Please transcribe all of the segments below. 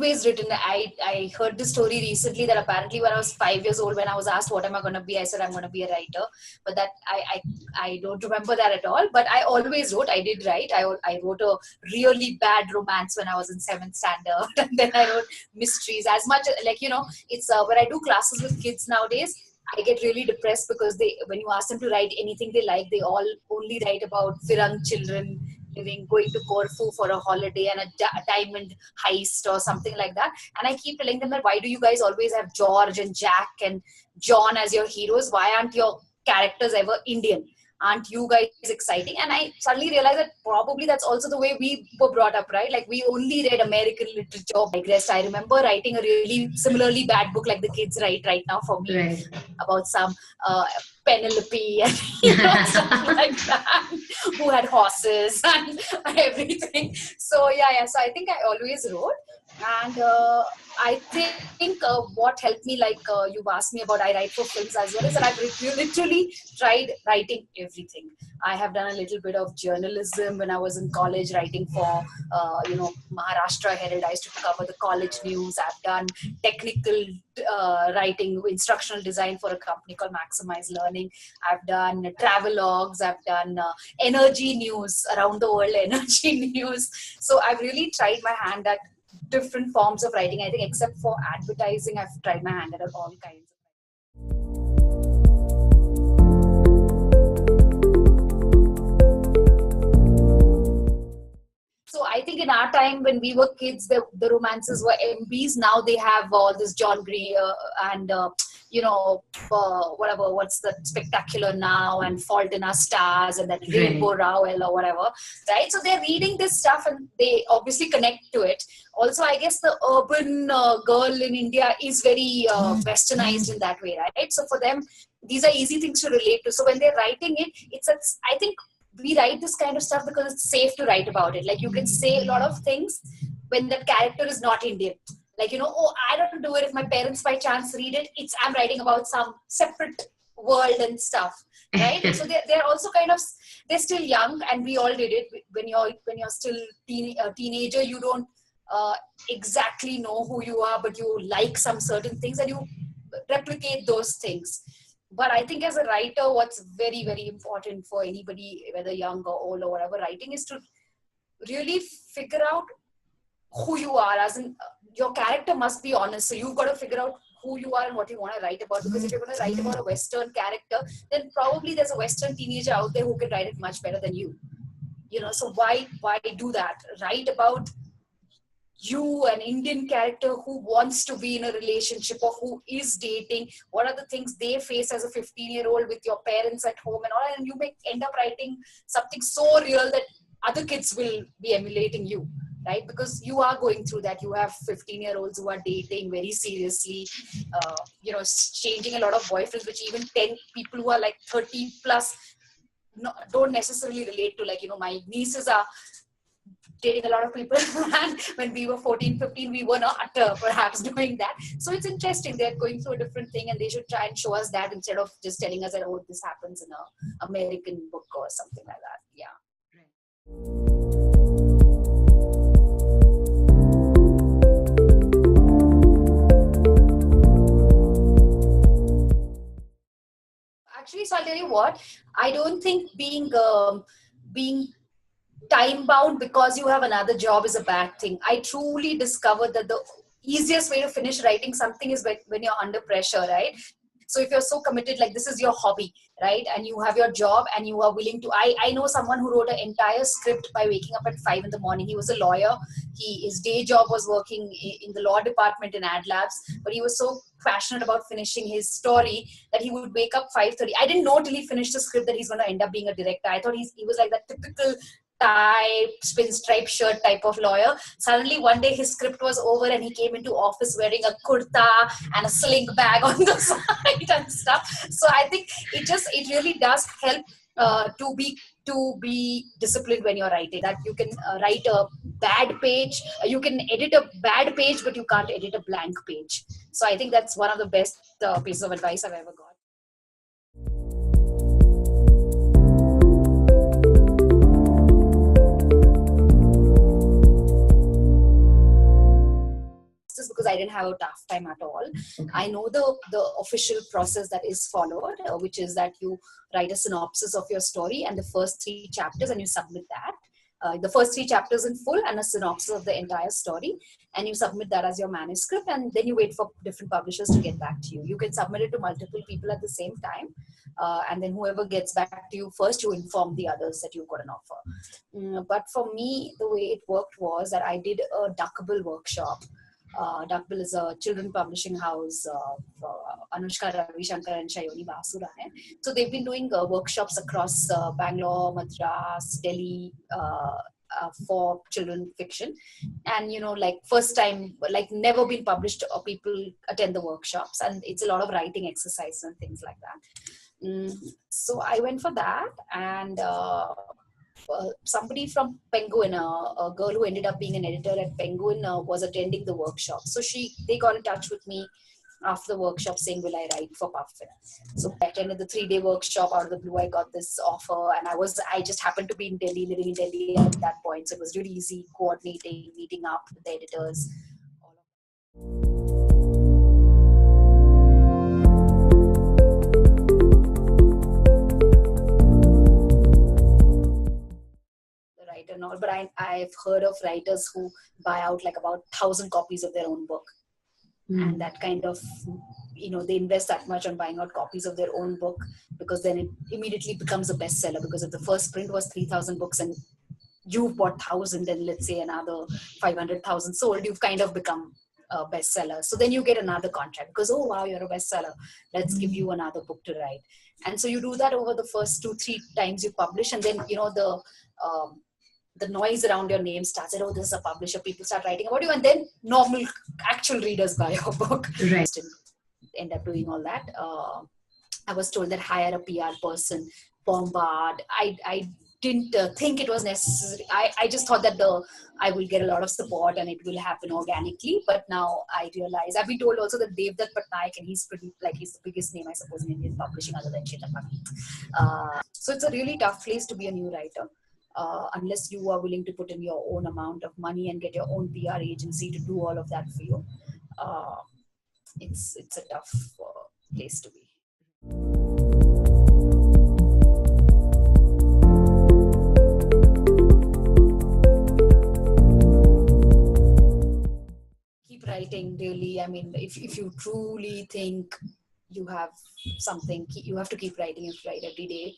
always written. I heard this story recently that apparently when I was 5 years old, when I was asked what am I going to be, I said I'm going to be a writer. But that I don't remember that at all. But I always wrote. I did write. I wrote a really bad romance when I was in 7th standard, and then I wrote mysteries. As much like it's when I do classes with kids nowadays, I get really depressed because when you ask them to write anything they like, they all only write about Firang children going to Corfu for a holiday and a diamond heist or something like that. And I keep telling them that why do you guys always have George and Jack and John as your heroes? Why aren't your characters ever Indian? Aren't you guys exciting? And I suddenly realized that probably that's also the way we were brought up, right? Like we only read American literature. I digressed. I remember writing a really similarly bad book like the kids write right now for me, Right. about some Penelope and stuff like that, who had horses and everything. So so I think I always wrote. And I think what helped me, like you've asked me about, I write for films as well, is that I've literally tried writing everything. I have done a little bit of journalism when I was in college, writing for Maharashtra Herald. I used to cover the college news. I've done technical writing, instructional design for a company called Maximize Learning. I've done travelogues. I've done energy news, around the world energy news. So I've really tried my hand at different forms of writing. I think except for advertising, I've tried my hand at all kinds. So I think in our time when we were kids, the romances were MBs. Now they have all this John Gray and whatever, what's the Spectacular Now and Fault in Our Stars and that Rainbow Rowell or whatever, right? So they're reading this stuff and they obviously connect to it. Also, I guess the urban girl in India is very westernized in that way, right? So for them, these are easy things to relate to. So when they're writing it, I think we write this kind of stuff because it's safe to write about it. Like you can say a lot of things when the character is not Indian. Like, I don't do it if my parents by chance read it. I'm writing about some separate world and stuff, right? So they're also they're still young, and we all did it. When you're still a teenager, you don't exactly know who you are, but you like some certain things and you replicate those things. But I think as a writer, what's very, very important for anybody, whether young or old or whatever, writing is to really figure out who you are. As in, your character must be honest. So you've got to figure out who you are and what you want to write about. Because if you're going to write about a Western character, then probably there's a Western teenager out there who can write it much better than you. So why do that? Write about you, an Indian character who wants to be in a relationship or who is dating. What are the things they face as a 15-year-old with your parents at home and all, and you may end up writing something so real that other kids will be emulating you, right? Because you are going through that. You have 15-year-olds who are dating very seriously, changing a lot of boyfriends, which even 10 people who are like 30 plus don't necessarily relate to. Like, my nieces are dating a lot of people, and when we were 14, 15, we were not perhaps doing that. So it's interesting. They're going through a different thing, and they should try and show us that instead of just telling us that, oh, this happens in an American book or something like that. Yeah. Actually, so I'll tell you what, I don't think being time bound because you have another job is a bad thing. I truly discovered that the easiest way to finish writing something is when you're under pressure, right? So if you're so committed, like this is your hobby, right? And you have your job and you are willing to, I know someone who wrote an entire script by waking up at 5 a.m. He was a lawyer. His day job was working in the law department in Ad Labs, but he was so passionate about finishing his story that he would wake up 5:30. I didn't know till he finished the script that he's going to end up being a director. I thought he was like that typical tie, pinstripe shirt type of lawyer. Suddenly one day his script was over and he came into office wearing a kurta and a sling bag on the side and stuff. So I think it really does help to be disciplined when you're writing. That you can write a bad page, you can edit a bad page, but you can't edit a blank page. So I think that's one of the best pieces of advice I've ever got. because I didn't have a tough time at all. I know the official process that is followed, which is that you write a synopsis of your story and the first 3 chapters, and you submit that. The first 3 chapters in full and a synopsis of the entire story, and you submit that as your manuscript, and then you wait for different publishers to get back to you. You can submit it to multiple people at the same time, and then whoever gets back to you first, you inform the others that you've got an offer. But for me, the way it worked was that I did a Duckable workshop. Duckable is a children publishing house for Anushka Ravi Shankar and Shayoni Basura. So they've been doing workshops across Bangalore, Madras, Delhi for children fiction. And, like first time, like never been published, or people attend the workshops, and it's a lot of writing exercises and things like that. So I went for that, and somebody from Penguin, a girl who ended up being an editor at Penguin, was attending the workshop. So they got in touch with me after the workshop saying, will I write for Puffin? So I attended the 3-day workshop. Out of the blue, I got this offer, and I just happened to be in Delhi, living in Delhi at that point. So it was really easy coordinating, meeting up with the editors. And all, but I've heard of writers who buy out like about 1,000 copies of their own book, and that kind of, they invest that much on buying out copies of their own book, because then it immediately becomes a bestseller. Because if the first print was 3,000 books and you've bought 1,000, and let's say another 500,000 sold, you've kind of become a bestseller. So then you get another contract because, oh wow, you're a bestseller, let's give you another book to write. And so you do that over the first 2-3 times you publish, and then the noise around your name starts. Oh, this is a publisher. People start writing about you, and then normal, actual readers buy your book. Right. End up doing all that. I was told that hire a PR person, bombard. I didn't think it was necessary. I just thought that I will get a lot of support and it will happen organically. But now I realize, I've been told also that Devdutt Patnaik, and he's the biggest name, I suppose, in Indian publishing other than Chetan Bhagat. So it's a really tough place to be a new writer. Unless you are willing to put in your own amount of money and get your own PR agency to do all of that for you. It's a tough place to be. Keep writing really. I mean, if you truly think you have something, you have to keep writing. You have to write every day.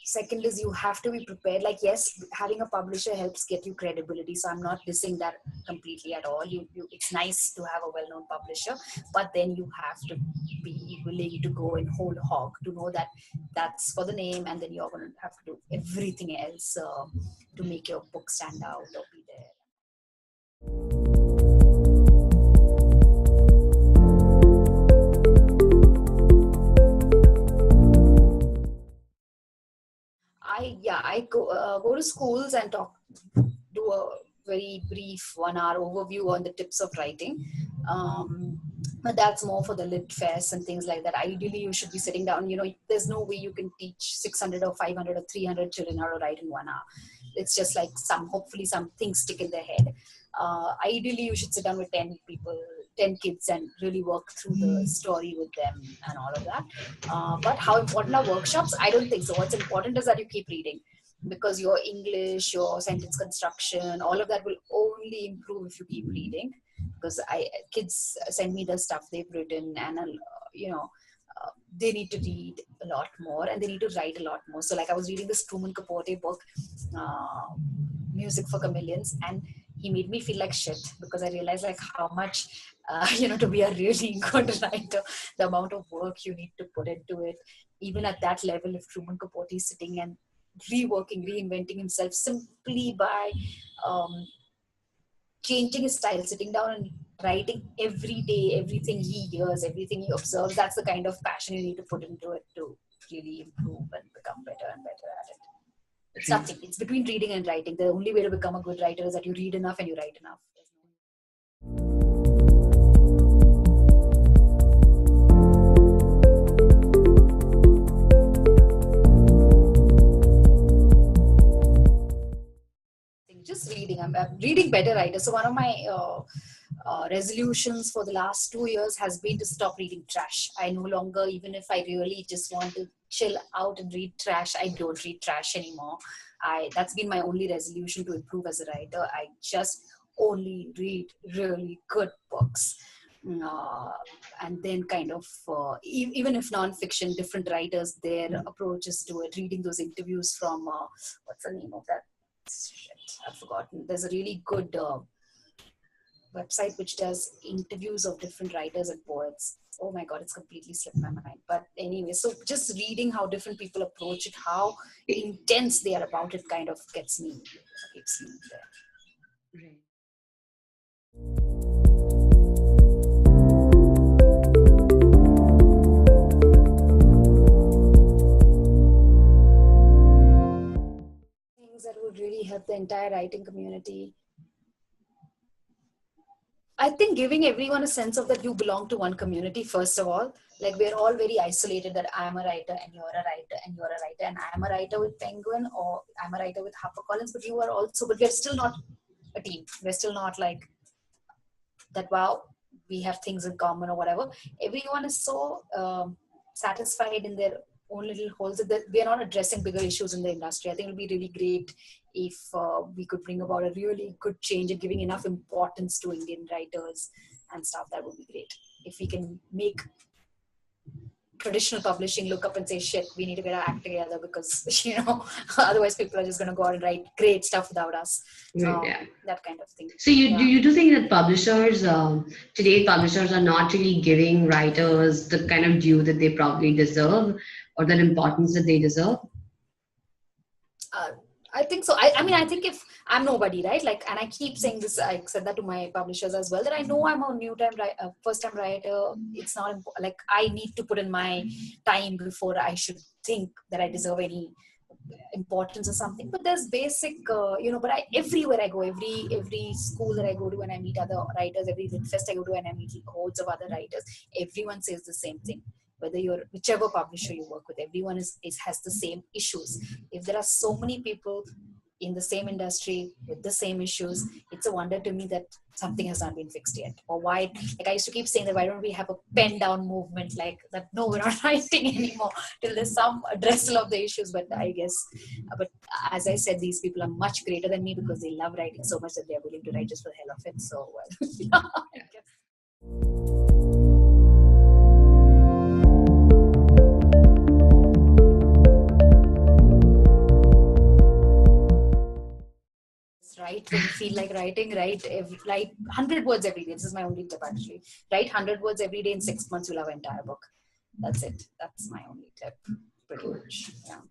Second is you have to be prepared. Like, yes, having a publisher helps get you credibility. So I'm not dissing that completely at all. It's nice to have a well-known publisher, but then you have to be willing to go in whole hog to know that that's for the name, and then you're going to have to do everything else to make your book stand out or be there. I go to schools and do a very brief 1-hour overview on the tips of writing. But that's more for the lit fairs and things like that. Ideally, you should be sitting down. There's no way you can teach 600 or 500 or 300 children how to write in 1 hour. It's just like hopefully some things stick in their head. Ideally, you should sit down with 10 people, 10 kids, and really work through the story with them and all of that. But how important are workshops? I don't think so. What's important is that you keep reading, because your English, your sentence construction, all of that will only improve if you keep reading. Because kids send me the stuff they've written, and they need to read a lot more, and they need to write a lot more. So like I was reading this Truman Capote book, Music for Chameleons, and he made me feel like shit, because I realized like how much, to be a really good writer, the amount of work you need to put into it. Even at that level, if Truman Capote is sitting and reinventing himself simply by changing his style, sitting down and writing every day, everything he hears, everything he observes, that's the kind of passion you need to put into it to really improve and become better and better at it. It's nothing. It's between reading and writing. The only way to become a good writer is that you read enough and you write enough. Just reading. I'm reading better writers. So one of my resolutions for the last 2 years has been to stop reading trash. I no longer, even if I really just want to chill out and read trash, I don't read trash anymore. That's been my only resolution to improve as a writer. I just only read really good books. Uh, and then kind of, even if non-fiction, different writers, their approaches to it, reading those interviews from, what's the name of that? Shit, I've forgotten. There's a really good website which does interviews of different writers and poets. Oh my God, it's completely slipped my mind. But anyway, so just reading how different people approach it, how intense they are about it, kind of keeps me there. Right. Things that would really help the entire writing community. I think giving everyone a sense of that you belong to one community, first of all. Like, we're all very isolated, that I'm a writer and you're a writer and you're a writer and I'm a writer with Penguin, or I'm a writer with HarperCollins, but you are also, but we're still not a team. We're still not like that, wow, we have things in common or whatever. Everyone is so satisfied in their own little holes that we are not addressing bigger issues in the industry. I think it would be really great if we could bring about a really good change and giving enough importance to Indian writers and stuff. That would be great. If we can make traditional publishing look up and say, shit, we need to get our act together, because otherwise people are just going to go out and write great stuff without us. Yeah. That kind of thing. So you do think that publishers, today publishers are not really giving writers the kind of due that they probably deserve, or the importance that they deserve? I think so. I mean, I think if I'm nobody, right? Like, and I keep saying this, I said that to my publishers as well, that I know I'm a first time writer. It's not like I need to put in my time before I should think that I deserve any importance or something. But there's basic, but everywhere I go, every school that I go to and I meet other writers, every lit fest I go to and I meet hordes of other writers, everyone says the same thing. Whether you're whichever publisher you work with, everyone has the same issues. If there are so many people in the same industry with the same issues, it's a wonder to me that something has not been fixed yet. Or why, like I used to keep saying that, why don't we have a pen down movement, like that? No, we're not writing anymore till there's some addressal of the issues. But I guess, but as I said, these people are much greater than me because they love writing so much that they're willing to write just for the hell of it. So, yeah, I guess. Write when you feel like writing. Write 100 words every day. This is my only tip, actually. Write 100 words every day. In 6 months, you'll have an entire book. That's it. That's my only tip, pretty much. Yeah.